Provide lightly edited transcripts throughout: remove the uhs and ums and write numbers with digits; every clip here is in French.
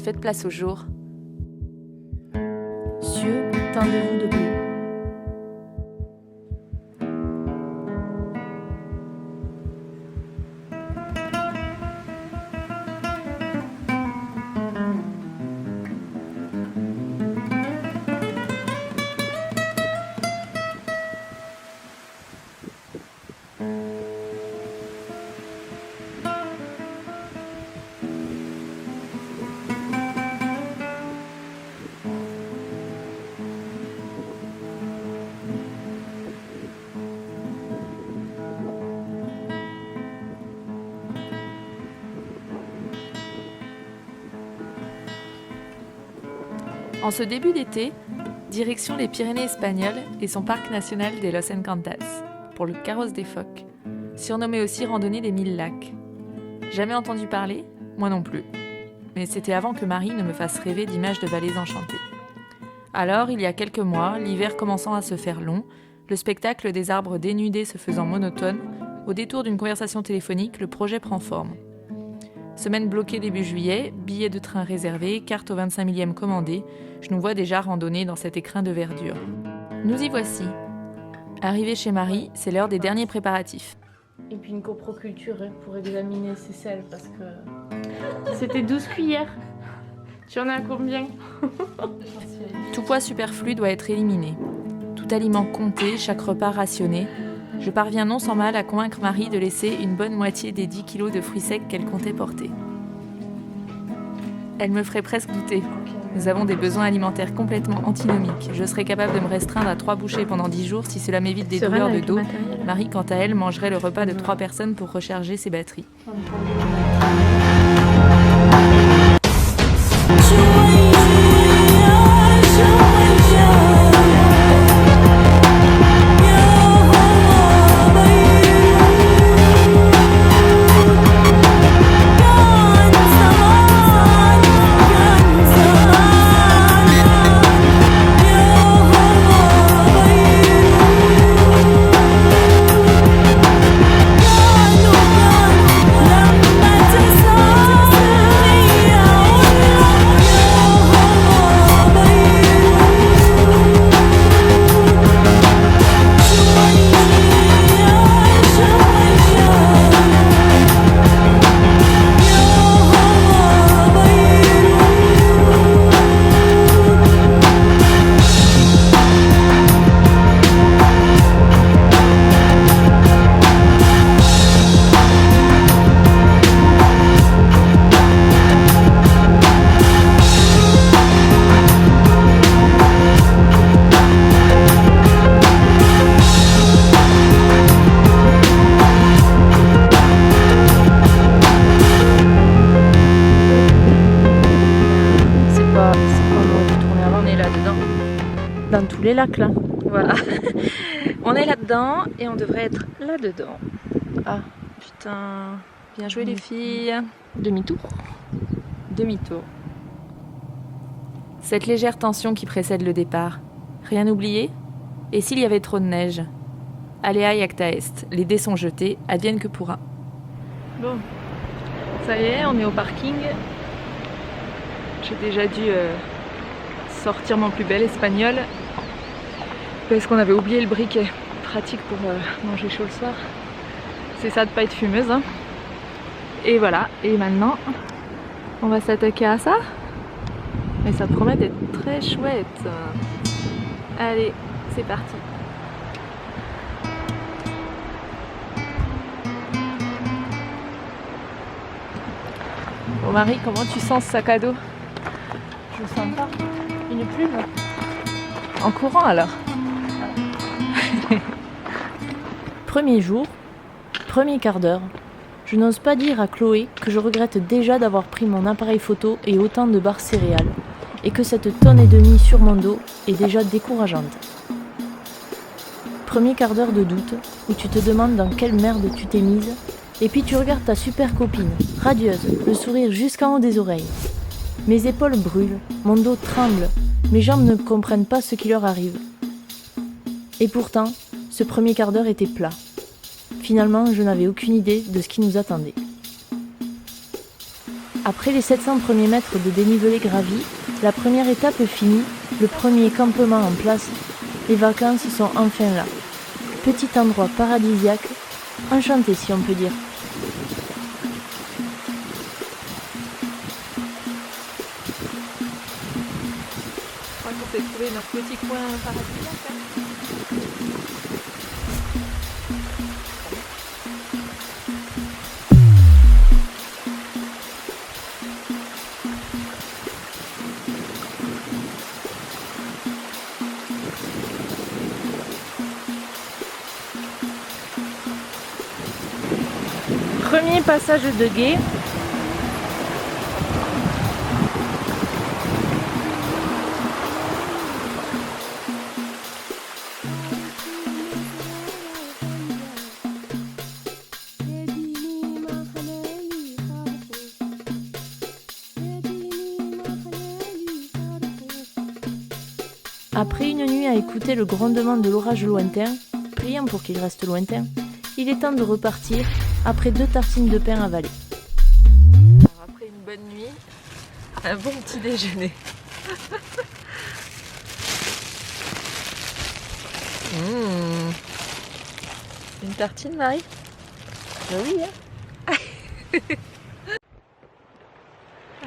faites place au jour. Cieux, tendez-vous de bleu. En ce début d'été, direction les Pyrénées espagnoles et son parc national des Los Encantas, pour le Carrosse des Phoques, surnommé aussi randonnée des 1000 lacs. Jamais entendu parler ? Moi non plus. Mais c'était avant que Marie ne me fasse rêver d'images de vallées enchantées. Alors, il y a quelques mois, l'hiver commençant à se faire long, le spectacle des arbres dénudés se faisant monotone, au détour d'une conversation téléphonique, le projet prend forme. Semaine bloquée début juillet, billets de train réservés, carte au 25 millième commandée, je nous vois déjà randonner dans cet écrin de verdure. Nous y voici. Arrivé chez Marie, c'est l'heure des derniers préparatifs. Et puis une coproculture pour examiner ses sels parce que c'était 12 cuillères. Tu en as combien? Tout poids superflu doit être éliminé. Tout aliment compté, chaque repas rationné. Je parviens non sans mal à convaincre Marie de laisser une bonne moitié des 10 kilos de fruits secs qu'elle comptait porter. Elle me ferait presque douter. Nous avons des besoins alimentaires complètement antinomiques. Je serais capable de me restreindre à 3 bouchées pendant 10 jours si cela m'évite des douleurs de dos. Marie, quant à elle, mangerait le repas de 3 personnes pour recharger ses batteries. Dans tous les lacs là. Voilà. On est là-dedans et on devrait être là-dedans. Ah, Putain. Bien joué les filles. demi-tour. Demi-tour. Cette légère tension qui précède le départ. Rien oublié ? Et s'il y avait trop de neige ? Alea iacta est. Les dés sont jetés, advienne que pourra. Bon, ça y est, on est au parking. J'ai déjà dû sortir mon plus bel espagnol parce qu'on avait oublié le briquet. Pratique pour manger chaud le soir. C'est ça de pas être fumeuse. Hein. Et voilà, et maintenant, on va s'attaquer à ça. Et ça promet d'être très chouette. Allez, c'est parti. Bon Marie, comment tu sens ce sac à dos? Je le sens pas. Une plume. En courant alors. Premier jour, premier quart d'heure. Je n'ose pas dire à Chloé que je regrette déjà d'avoir pris mon appareil photo et autant de barres céréales, et que cette tonne et demie sur mon dos est déjà décourageante. Premier quart d'heure de doute, où tu te demandes dans quelle merde tu t'es mise, et puis tu regardes ta super copine, radieuse, le sourire jusqu'en haut des oreilles. Mes épaules brûlent, mon dos tremble, mes jambes ne comprennent pas ce qui leur arrive. Et pourtant, ce premier quart d'heure était plat. Finalement, je n'avais aucune idée de ce qui nous attendait. Après les 700 premiers mètres de dénivelé gravi, la première étape est finie, le premier campement en place, les vacances sont enfin là. Petit endroit paradisiaque, enchanté si on peut dire. Je crois qu'on s'est trouvé notre petit coin paradisiaque. Premier passage de gué. Après une nuit à écouter le grondement de l'orage lointain, priant pour qu'il reste lointain, il est temps de repartir après 2 tartines de pain avalées. Alors après une bonne nuit, un bon petit déjeuner. Une tartine, Marie? Oui, hein.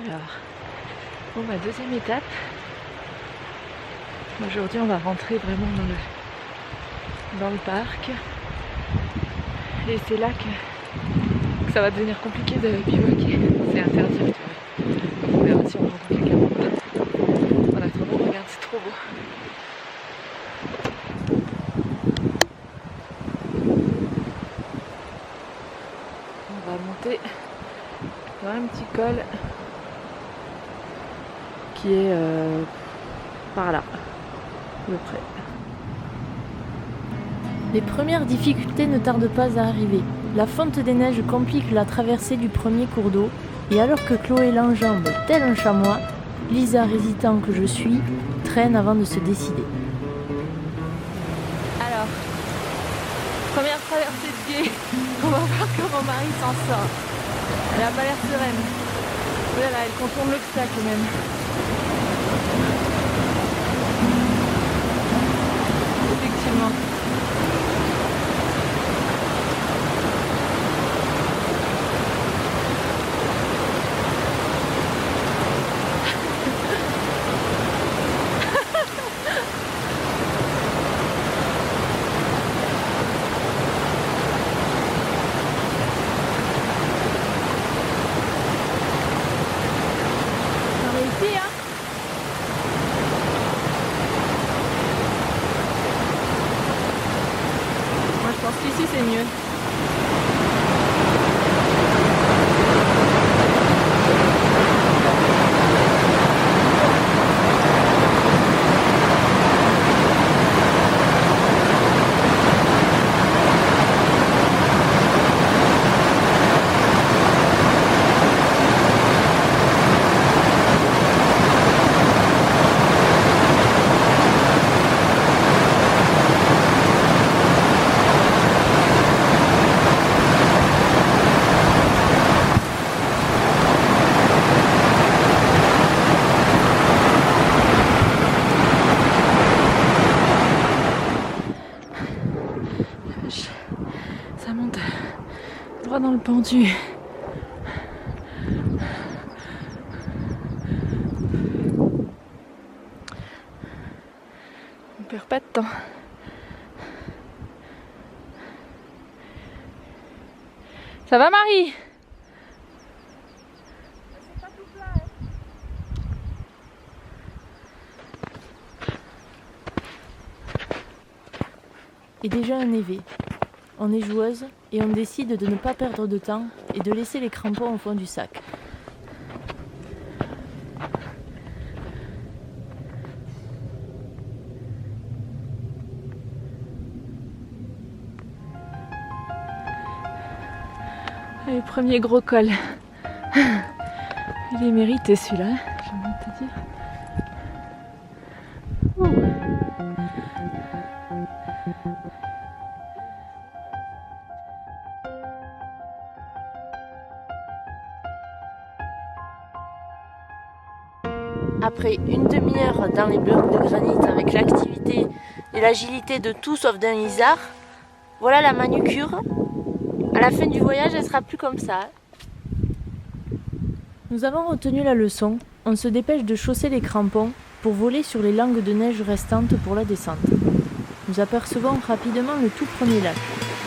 Alors, bon, deuxième étape. Aujourd'hui, on va rentrer vraiment dans le parc. Et c'est là que ça va devenir compliqué de bivouaquer. C'est interdit, tu vois. On verra si on rencontre quelqu'un ou pas. En attendant, regarde, c'est trop beau. On va monter dans un petit col qui est par là, à peu près. Les premières difficultés ne tardent pas à arriver. La fonte des neiges complique la traversée du premier cours d'eau, et alors que Chloé l'enjambe tel un chamois, Lisa, hésitant que je suis, traîne avant de se décider. Alors, première traversée de gué, on va voir comment Marie s'en sort. Elle a pas l'air sereine. Voilà, elle contourne l'obstacle même. Effectivement. Ici c'est mieux. Ça monte droit dans le pendu. On perd pas de temps. Ça va, Marie? Et déjà un évé. On est joueuse et on décide de ne pas perdre de temps et de laisser les crampons au fond du sac. Le premier gros col. Il est mérité celui-là, j'ai envie de te dire. après une demi-heure dans les blocs de granit avec l'activité et l'agilité de tout sauf d'un isard, voilà la manucure. À la fin du voyage, elle sera plus comme ça. Nous avons retenu la leçon. On se dépêche de chausser les crampons pour voler sur les langues de neige restantes pour la descente. Nous apercevons rapidement le tout premier lac,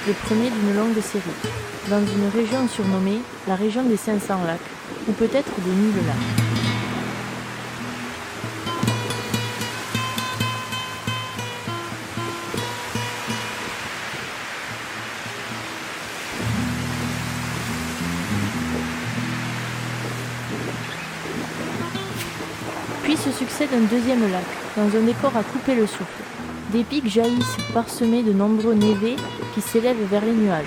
le premier d'une longue série, dans une région surnommée la région des 500 lacs, ou peut-être des 1000 lacs. Puis se succède un deuxième lac, dans un décor à couper le souffle. Des pics jaillissent parsemés de nombreux névés qui s'élèvent vers les nuages.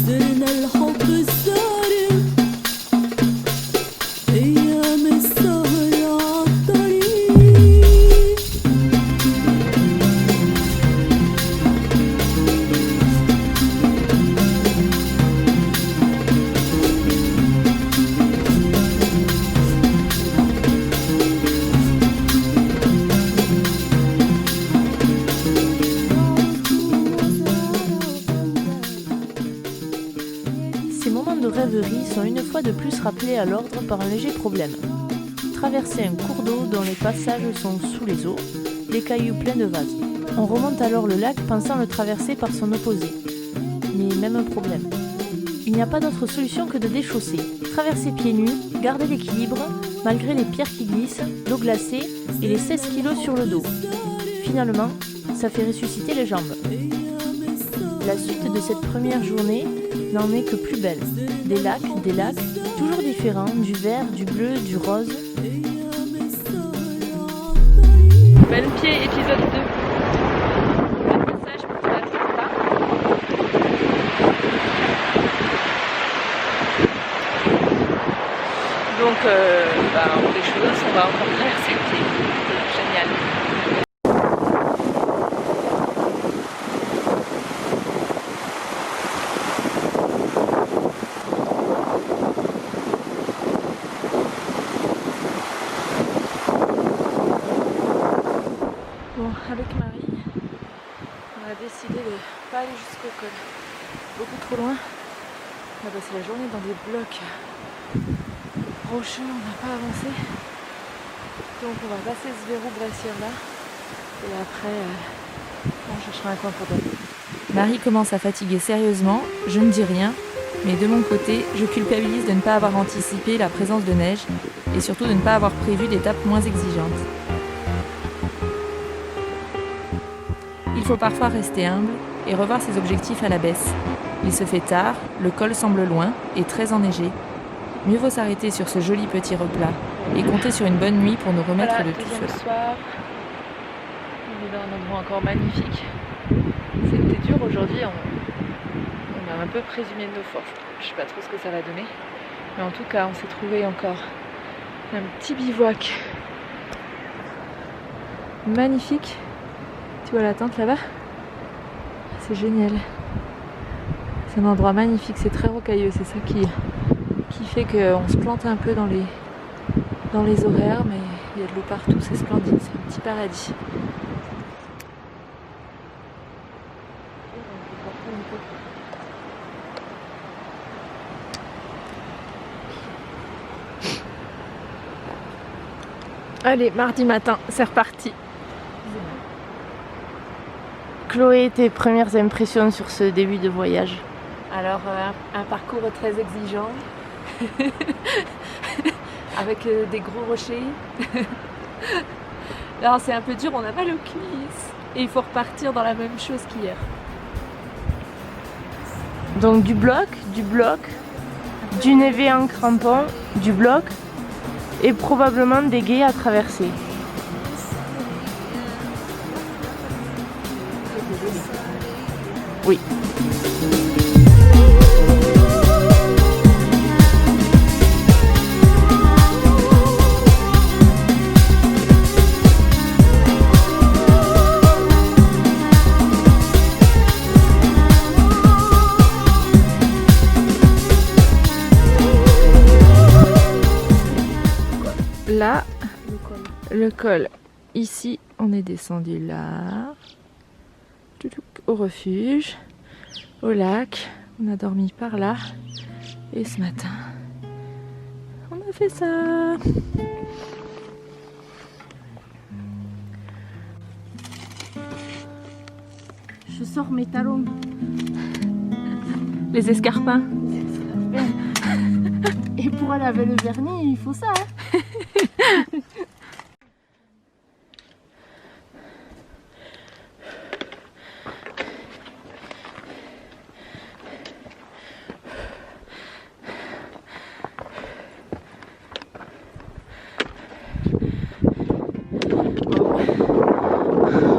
زرنا الحب الصارم أيام السهر عالطريق Ces moments de rêverie sont une fois de plus rappelés à l'ordre par un léger problème. Traverser un cours d'eau dont les passages sont sous les eaux, les cailloux pleins de vases. On remonte alors le lac pensant le traverser par son opposé. Mais même problème. Il n'y a pas d'autre solution que de déchausser, traverser pieds nus, garder l'équilibre, malgré les pierres qui glissent, l'eau glacée et les 16 kilos sur le dos. Finalement, ça fait ressusciter les jambes. La suite de cette première journée n'en est que plus belle. Des lacs, toujours différents, du vert, du bleu, du rose. Belle pied, épisode 2. Le passage pour traverser le parc. Donc, on fait des choses, on va encore traverser le pied. Génial. Bon, avec Marie, on a décidé de pas aller jusqu'au col. Beaucoup trop loin. On a passé la journée dans des blocs rocheux, on n'a pas avancé. Donc on va passer ce verrou glaciaire là. Et après, on cherchera un coin pour dormir. Marie commence à fatiguer sérieusement, je ne dis rien, mais de mon côté, je culpabilise de ne pas avoir anticipé la présence de neige et surtout de ne pas avoir prévu d'étapes moins exigeantes. Il faut parfois rester humble et revoir ses objectifs à la baisse. Il se fait tard, le col semble loin et très enneigé. Mieux vaut s'arrêter sur ce joli petit replat et compter sur une bonne nuit pour nous remettre Voilà, de tout deuxième cela. soir. On est dans un endroit encore magnifique. C'était dur aujourd'hui, on a un peu présumé de nos forces. Je sais pas trop ce que ça va donner. Mais en tout cas, on s'est trouvé encore un petit bivouac magnifique. Tu vois la tente là-bas? C'est génial. C'est un endroit magnifique, c'est très rocailleux, c'est ça qui fait qu'on se plante un peu dans les horaires, mais il y a de l'eau partout, c'est splendide, c'est un petit paradis. Allez, mardi matin, c'est reparti. Chloé, tes premières impressions sur ce début de voyage? Alors, un parcours très exigeant, avec des gros rochers, Alors c'est un peu dur, on a mal aux cuisses. Et il faut repartir dans la même chose qu'hier. Donc du bloc, du névé en crampon, du bloc et probablement des gués à traverser. Oui. Là, le col. Ici, on est descendu là, au refuge, au lac. On a dormi par là. Et ce matin, on a fait ça. Je sors mes talons. Les escarpins. Et pour aller avec le vernis, il faut ça.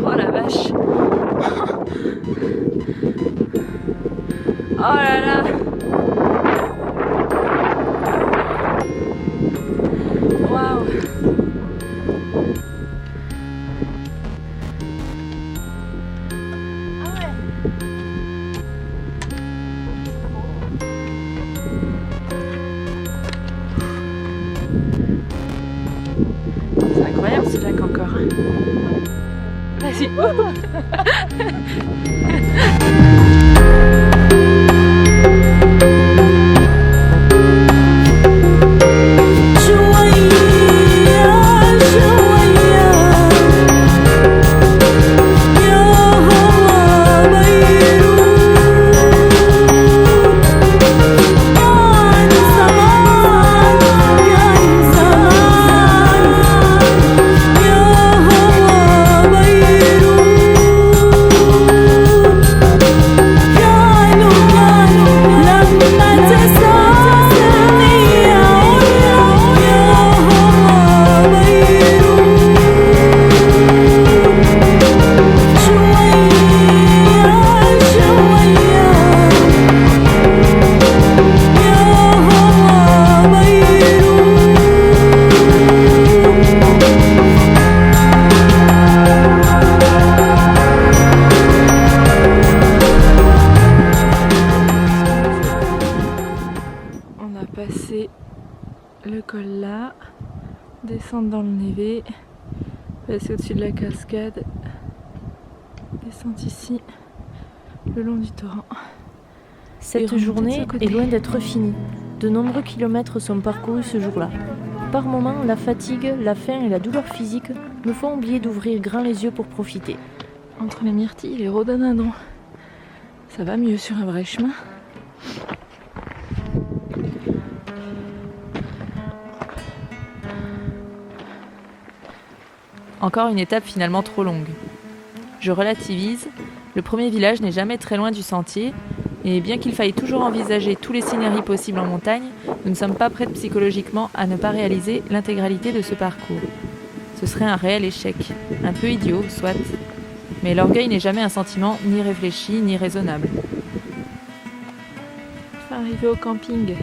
Oh la vache. Oh là là. Waouh. C'est incroyable ce lac encore. Vas-y. Passer le col là, descendre dans le névé, passer au-dessus de la cascade, descendre ici, le long du torrent. Cette journée est loin d'être finie. De nombreux kilomètres sont parcourus ce jour-là. Par moments, la fatigue, la faim et la douleur physique me font oublier d'ouvrir grand les yeux pour profiter. Entre les myrtilles et les rhododendrons, ça va mieux sur un vrai chemin. Encore une étape finalement trop longue. Je relativise, le premier village n'est jamais très loin du sentier, et bien qu'il faille toujours envisager tous les scénarios possibles en montagne, nous ne sommes pas prêts psychologiquement à ne pas réaliser l'intégralité de ce parcours. Ce serait un réel échec, un peu idiot, soit, mais l'orgueil n'est jamais un sentiment ni réfléchi ni raisonnable. Enfin, arrivé au camping.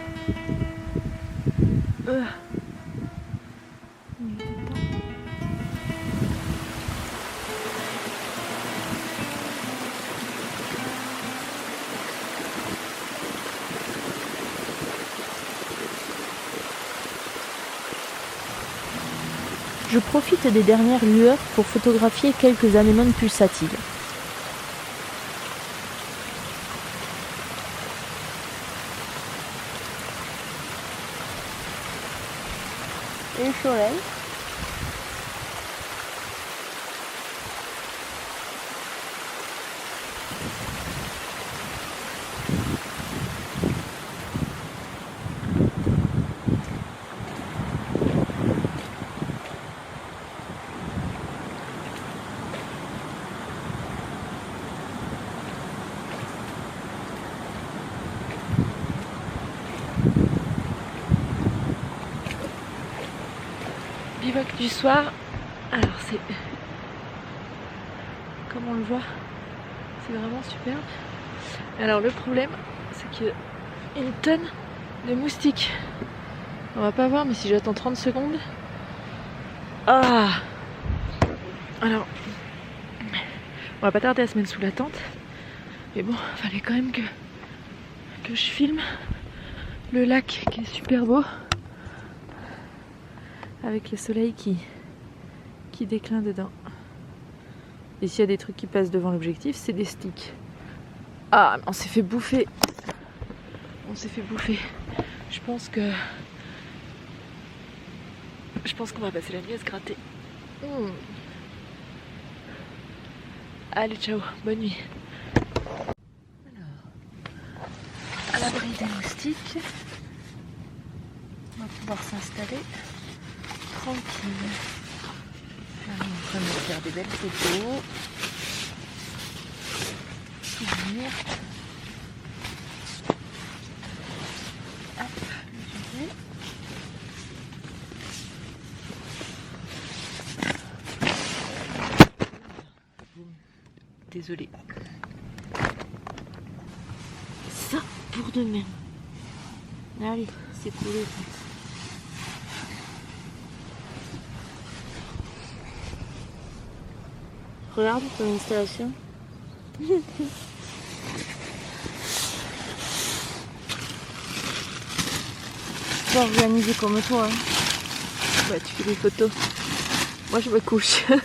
Je profite des dernières lueurs pour photographier quelques anémones pulsatiles. Et le soleil. bivouac du soir. Alors c'est... Comme on le voit, c'est vraiment superbe. Alors le problème, c'est qu'il y a une tonne de moustiques. On va pas voir, mais si j'attends 30 secondes... Ah! Alors, on va pas tarder à se mettre sous la tente. Mais bon, fallait quand même que je filme le lac qui est super beau. Avec le soleil qui décline dedans. Et s'il y a des trucs qui passent devant l'objectif, c'est des sticks. Ah, mais on s'est fait bouffer. On s'est fait bouffer. Je pense qu'on va passer la nuit à se gratter. Allez, ciao, bonne nuit. Alors, à l'abri des moustiques, on va pouvoir s'installer tranquille. Là, on est en train de faire des belles photos. Souvenirs. Hop, le duvet. Désolée. Ça pour demain. Allez, c'est cool. Regarde ton installation. Pas organisé comme toi. Hein. Bah, tu fais des photos. Moi, je me couche. Mais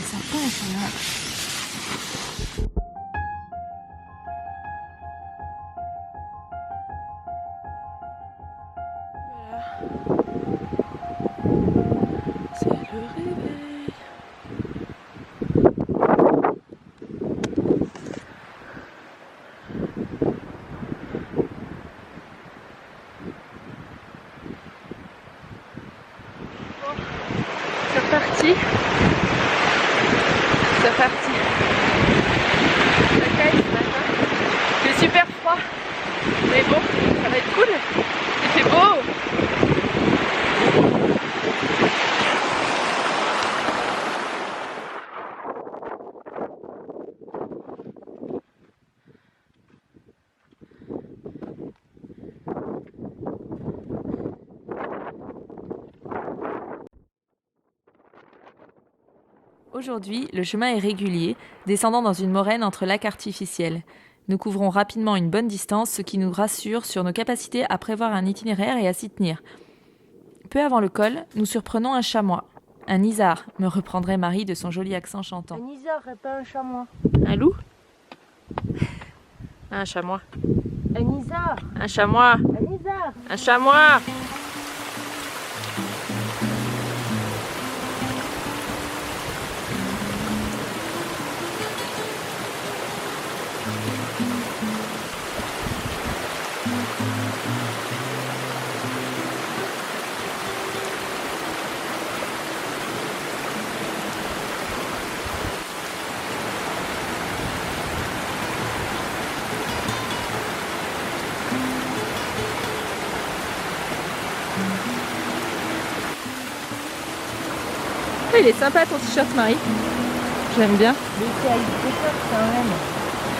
ça passe là. C'est le réveil. Bon, c'est reparti. C'est reparti. Ça caille ce matin. Il fait super froid. Mais bon, ça va être cool. Il fait beau. Aujourd'hui, le chemin est régulier, descendant dans une moraine entre lacs artificiels. Nous couvrons rapidement une bonne distance, ce qui nous rassure sur nos capacités à prévoir un itinéraire et à s'y tenir. Peu avant le col, nous surprenons un chamois. Un isard, me reprendrait Marie de son joli accent chantant. Un isard et pas un chamois. Un loup? Un chamois. Un isard. Un chamois. Un isard. Un chamois. Il est sympa ton t-shirt, Marie. J'aime bien. Mais c'est avec des fleurs quand même.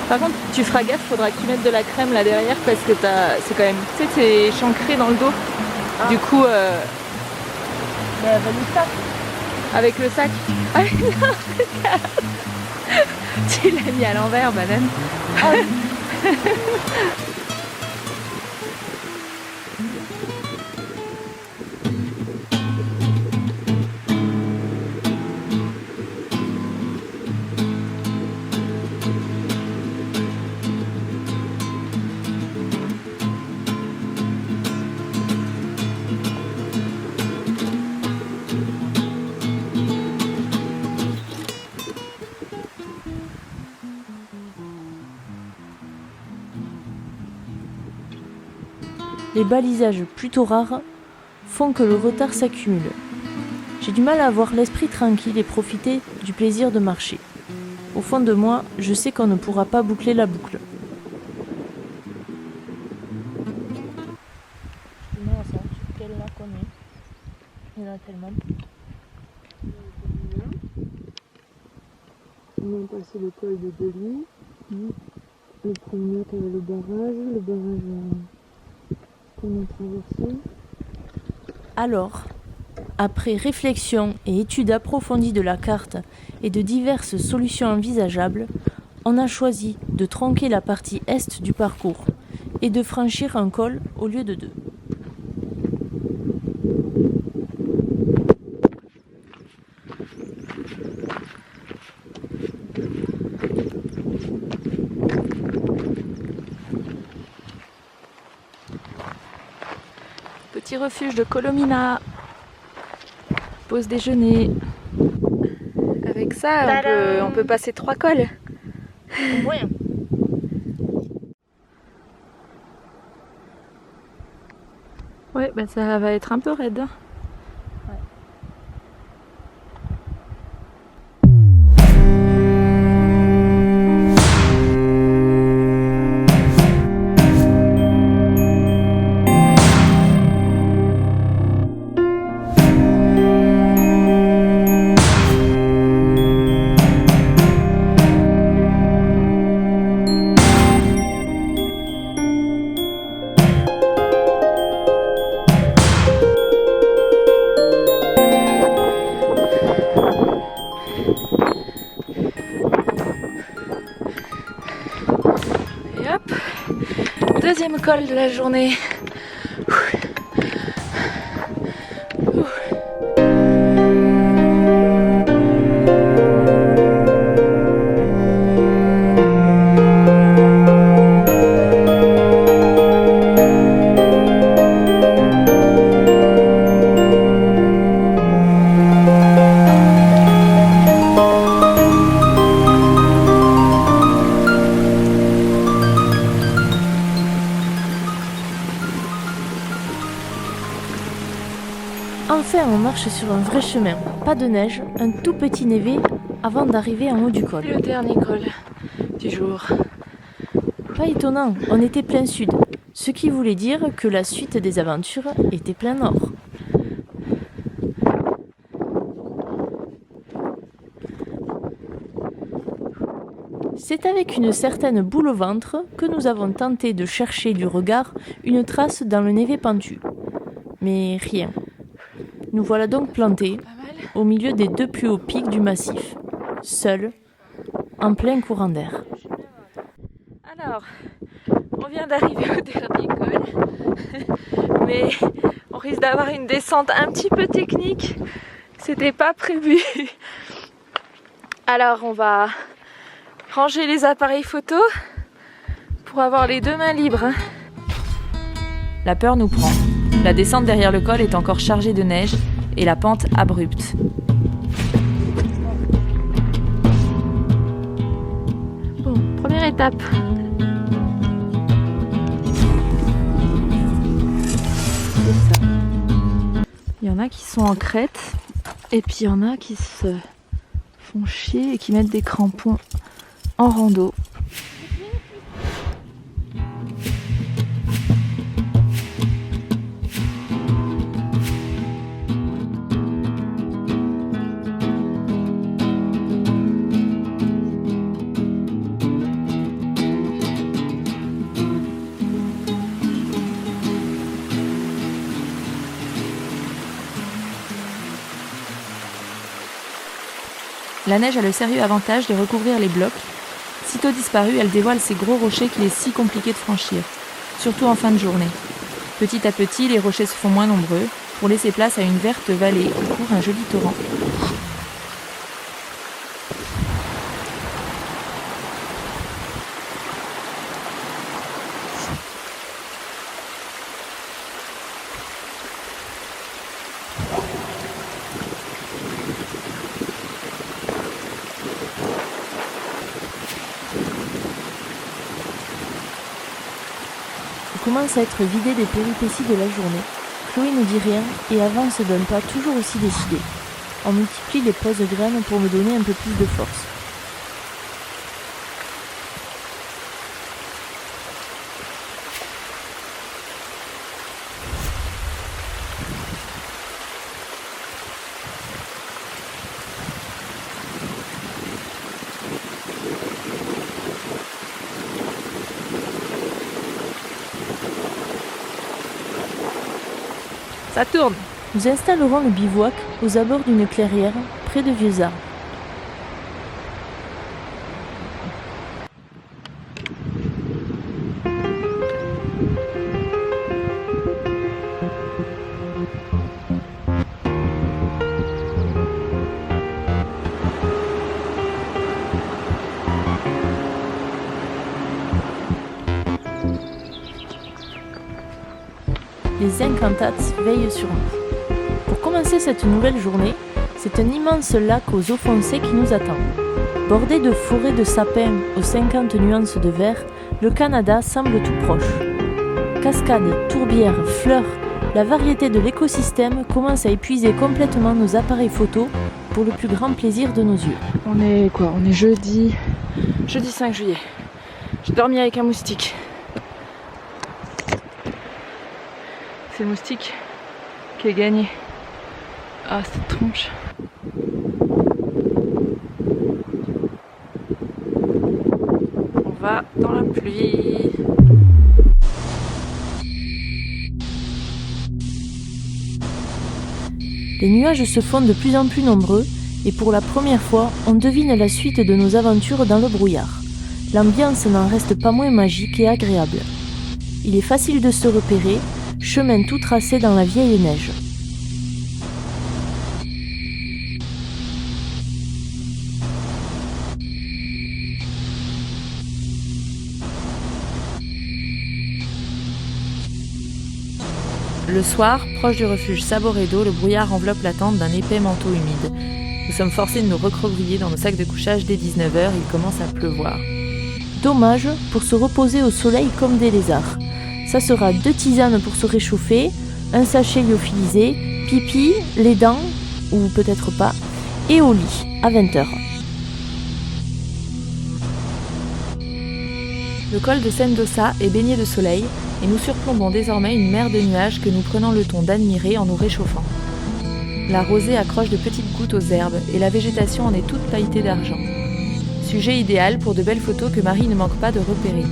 Par contre, tu feras gaffe, faudra que tu mettes de la crème là derrière parce que c'est quand même, tu sais, c'est échancré dans le dos. Ah. Du coup, Mais avec le sac. avec le sac. Ah non, regarde. Tu l'as mis à l'envers, banane. Ah, les balisages plutôt rares font que le retard s'accumule. J'ai du mal à avoir l'esprit tranquille et profiter du plaisir de marcher. Au fond de moi, je sais qu'on ne pourra pas boucler la boucle. Non, ça. On a passé le col de Delis, le promenade avec le barrage qu'on a traversé. Alors, après réflexion et étude approfondie de la carte et de diverses solutions envisageables, on a choisi de tronquer la partie est du parcours et de franchir un col au lieu de 2. Petit refuge de Colomina. Pause déjeuner. Avec ça, on peut passer 3 cols. Ouais. Ouais, bah ça va être un peu raide. Deuxième col de la journée. Enfin, on marche sur un vrai chemin, pas de neige, un tout petit névé avant d'arriver en haut du col. Le dernier col du jour. Pas étonnant, on était plein sud, ce qui voulait dire que la suite des aventures était plein nord. C'est avec une certaine boule au ventre que nous avons tenté de chercher du regard une trace dans le névé pentu. Mais rien. Nous voilà donc plantés au milieu des 2 plus hauts pics du massif, seuls, en plein courant d'air. Alors, on vient d'arriver au dernier col, mais on risque d'avoir une descente un petit peu technique. C'était pas prévu. Alors, on va ranger les appareils photo pour avoir les 2 mains libres. La peur nous prend. La descente derrière le col est encore chargée de neige et la pente abrupte. Bon, première étape. C'est ça. Il y en a qui sont en crête et puis il y en a qui se font chier et qui mettent des crampons en rando. La neige a le sérieux avantage de recouvrir les blocs. Sitôt disparue, elle dévoile ces gros rochers qu'il est si compliqué de franchir, surtout en fin de journée. Petit à petit, les rochers se font moins nombreux pour laisser place à une verte vallée où court un joli torrent. On commence à être vidé des péripéties de la journée. Chloé ne dit rien et avance d'un pas toujours aussi décidé. On multiplie les pauses graines pour me donner un peu plus de force. Ça tourne. Nous installerons le bivouac aux abords d'une clairière, près de vieux arbres. Les Encantats veillent sur nous. Pour commencer cette nouvelle journée, c'est un immense lac aux eaux foncées qui nous attend. Bordé de forêts de sapins aux 50 nuances de vert, le Canada semble tout proche. Cascades, tourbières, fleurs, la variété de l'écosystème commence à épuiser complètement nos appareils photos pour le plus grand plaisir de nos yeux. On est jeudi 5 juillet. J'ai dormi avec un moustique. C'est le moustique qui a gagné. Ah, cette tronche. On va dans la pluie. Les nuages se font de plus en plus nombreux et pour la première fois, on devine la suite de nos aventures dans le brouillard. L'ambiance n'en reste pas moins magique et agréable. Il est facile de se repérer, chemin tout tracé dans la vieille neige. Le soir, proche du refuge Saboredo, le brouillard enveloppe la tente d'un épais manteau humide. Nous sommes forcés de nous recroqueviller dans nos sacs de couchage dès 19h, il commence à pleuvoir. Dommage pour se reposer au soleil comme des lézards. Ça sera 2 tisanes pour se réchauffer, un sachet lyophilisé, pipi, les dents, ou peut-être pas, et au lit, à 20h. Le col de Sendosa est baigné de soleil et nous surplombons désormais une mer de nuages que nous prenons le temps d'admirer en nous réchauffant. La rosée accroche de petites gouttes aux herbes et la végétation en est toute pailletée d'argent. Sujet idéal pour de belles photos que Marie ne manque pas de repérer.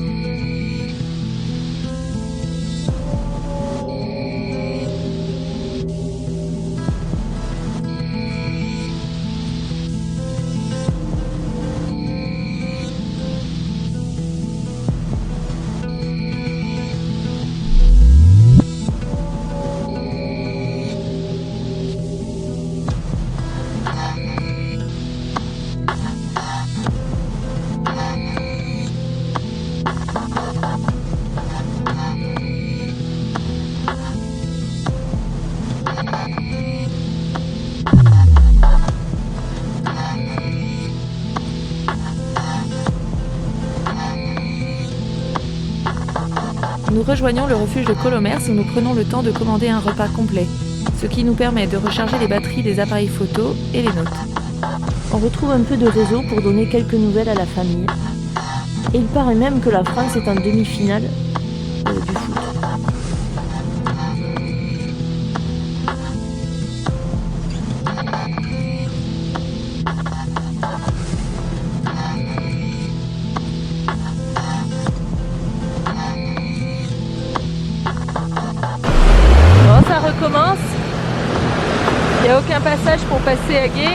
Nous rejoignons le refuge de Colomers où nous prenons le temps de commander un repas complet, ce qui nous permet de recharger les batteries des appareils photo et les nôtres. On retrouve un peu de réseau pour donner quelques nouvelles à la famille. Et il paraît même que la France est en demi-finale du foot. Ça recommence. Il n'y a aucun passage pour passer à Gué.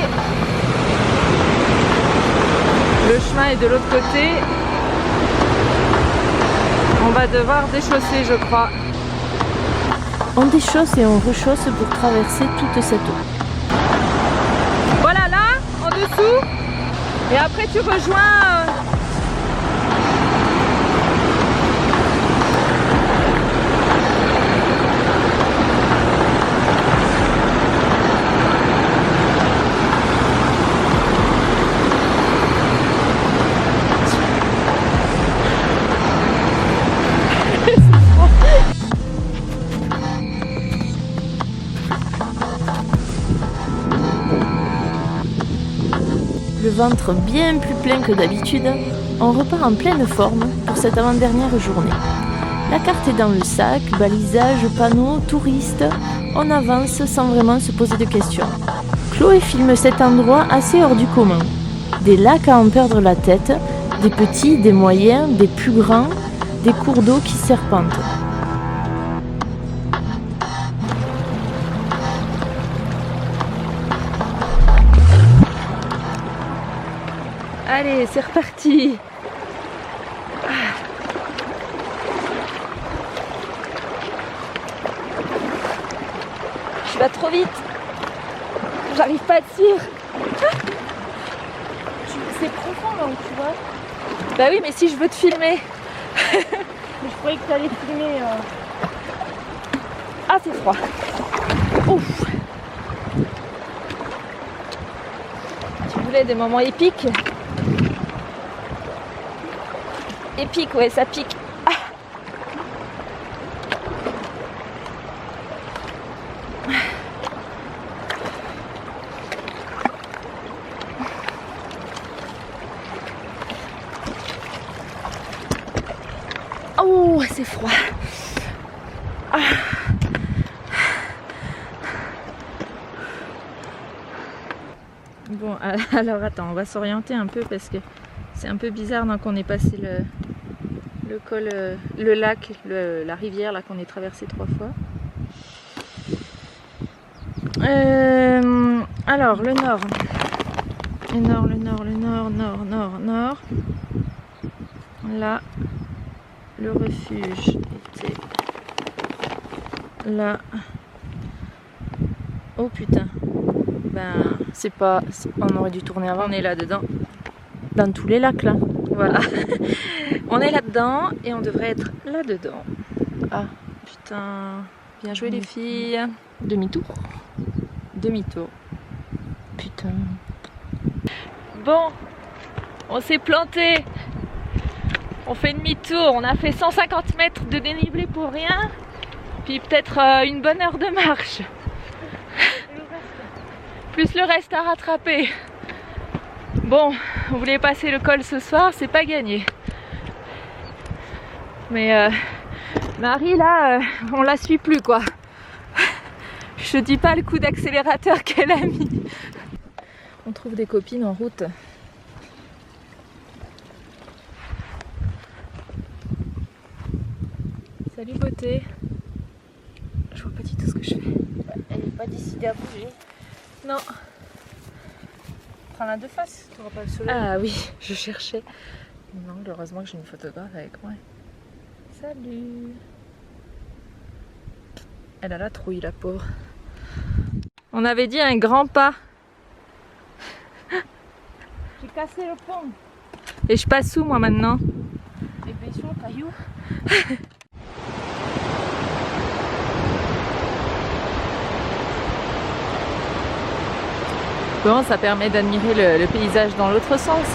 Le chemin est de l'autre côté. On va devoir déchausser, je crois. On déchausse et on rechausse pour traverser toute cette eau. Voilà, là, en dessous. Et après, tu rejoins... Le ventre bien plus plein que d'habitude, on repart en pleine forme pour cette avant-dernière journée. La carte est dans le sac, balisage, panneaux, touristes, on avance sans vraiment se poser de questions. Chloé filme cet endroit assez hors du commun. Des lacs à en perdre la tête, des petits, des moyens, des plus grands, des cours d'eau qui serpentent. Allez, c'est reparti. Je vais trop vite. J'arrive pas à te suivre. C'est profond là où tu vois. Bah oui, mais si je veux te filmer. Mais je croyais que tu allais filmer. Ah, c'est froid. Ouf. Tu voulais des moments épiques? Épique, ouais, ça pique. Ah. Oh, c'est froid. Ah. Bon, alors attends, on va s'orienter un peu parce que c'est un peu bizarre, donc on est passé le col, le lac, la rivière là qu'on est traversé 3 fois. Alors le nord. Nord. Là, le refuge était là. Oh putain. Ben, On aurait dû tourner avant. on est là-dedans. Dans tous les lacs là. Voilà. On est là-dedans et on devrait être là-dedans. Ah, Putain. Bien joué les filles. demi-tour. Demi-tour. Putain. Bon, on s'est planté. On fait demi-tour. On a fait 150 mètres de dénivelé pour rien. Puis peut-être une bonne heure de marche. Plus le reste à rattraper. Bon, on voulait passer le col ce soir, c'est pas gagné. Mais Marie là, on la suit plus quoi. Je dis pas le coup d'accélérateur qu'elle a mis. On trouve des copines en route. Salut beauté. Je vois pas du tout ce que je fais. Elle est pas décidée à bouger. Non. Prends-la de face, tu n'auras pas le soleil. Ah oui, je cherchais. Non, heureusement que j'ai une photographe avec moi. Salut. Elle a la trouille, la pauvre. On avait dit un grand pas. J'ai cassé le pont. Et je passe où moi maintenant? Et bien sur le caillou. Bon, ça permet d'admirer le paysage dans l'autre sens.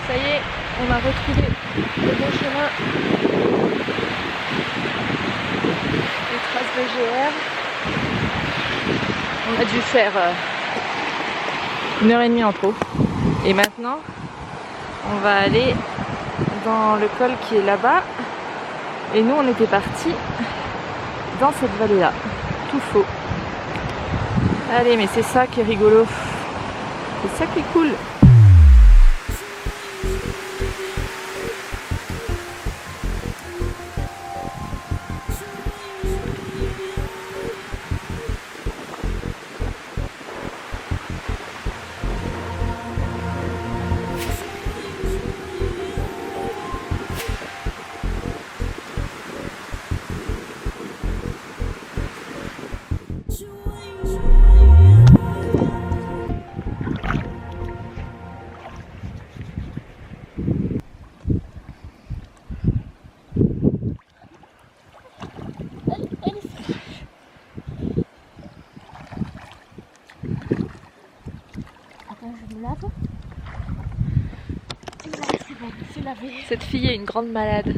Ça y est, on a retrouvé le bon chemin. Les traces de GR. On a dû faire 1h30 en trop. Et maintenant, on va aller dans le col qui est là-bas. Et nous, on était partis dans cette vallée-là. Tout faux. Allez, mais c'est ça qui est rigolo. C'est ça qui est cool. Attends, je me lave. C'est bon, c'est lavé. Cette fille est une grande malade.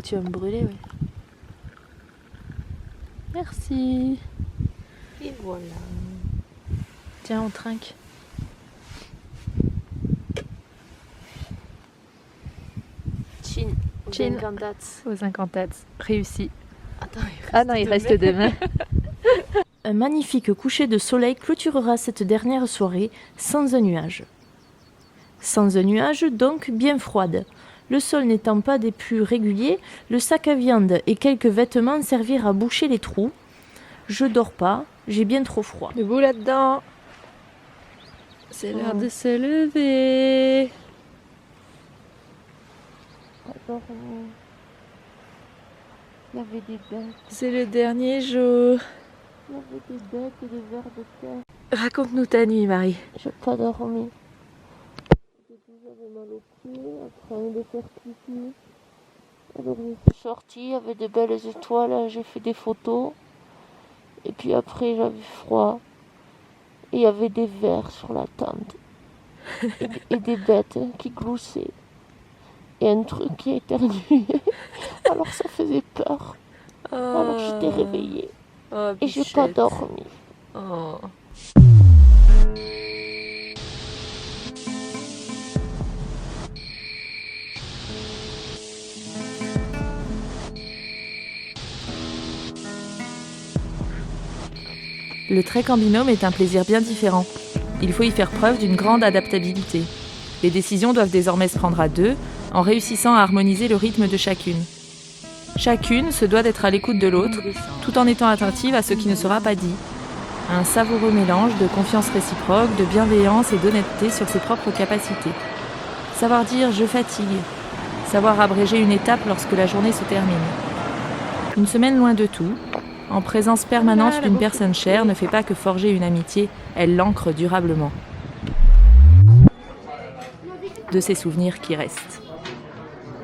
tu vas me brûler, oui. Merci. Et voilà. Tiens, on trinque. Chin. Chin. Aux incantats. Réussi. Attends, Il reste demain. Un magnifique coucher de soleil clôturera cette dernière soirée sans un nuage. Sans un nuage, donc bien froide. Le sol n'étant pas des plus réguliers, le sac à viande et quelques vêtements servirent à boucher les trous. Je dors pas, j'ai bien trop froid. Debout là-dedans. C'est l'heure de se lever. Il y avait des bêtes, C'est le dernier jour. il y avait des bêtes et des vers de terre. Raconte-nous ta nuit, Marie. J'ai pas dormi. J'avais mal aux pieds, après un dépercuté. Alors je suis sortie, il y avait de belles étoiles, j'ai fait des photos. Et puis après j'avais froid. Et il y avait des vers sur la tente. Et des bêtes qui gloussaient. Et un truc qui éternuait. Alors ça faisait peur. Alors j'étais réveillée. Et j'ai pas dormi. Oh. Le trek en binôme est un plaisir bien différent. Il faut y faire preuve d'une grande adaptabilité. Les décisions doivent désormais se prendre à deux, en réussissant à harmoniser le rythme de chacune. Chacune se doit d'être à l'écoute de l'autre, tout en étant attentive à ce qui ne sera pas dit. Un savoureux mélange de confiance réciproque, de bienveillance et d'honnêteté sur ses propres capacités. Savoir dire « je fatigue », savoir abréger une étape lorsque la journée se termine. Une semaine loin de tout, en présence permanente d'une personne chère ne fait pas que forger une amitié, elle l'ancre durablement. De ces souvenirs qui restent.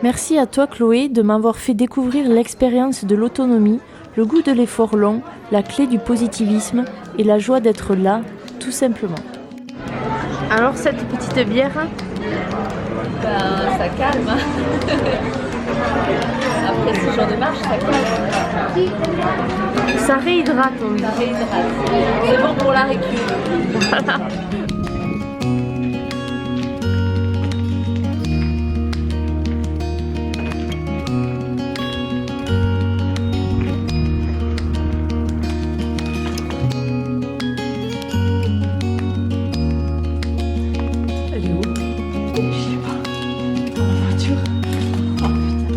Merci à toi Chloé de m'avoir fait découvrir l'expérience de l'autonomie, le goût de l'effort long, la clé du positivisme et la joie d'être là, tout simplement. Alors cette petite bière, Ça calme. Après 6 jours de marche, ça calme. ça réhydrate. C'est bon pour la récup. Voilà. Elle est où? Je sais pas. Dans la voiture. Oh putain.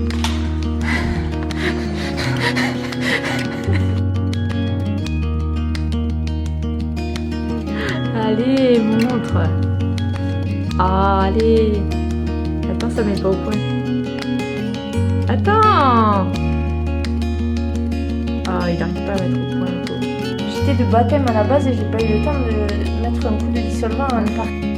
Allez, montre. Ah, allez. Attends, ça met pas au point. Attends. Ah, il arrive pas à mettre au point. J'étais de baptême à la base et j'ai pas eu le temps de mettre un coup de dissolvant en parc.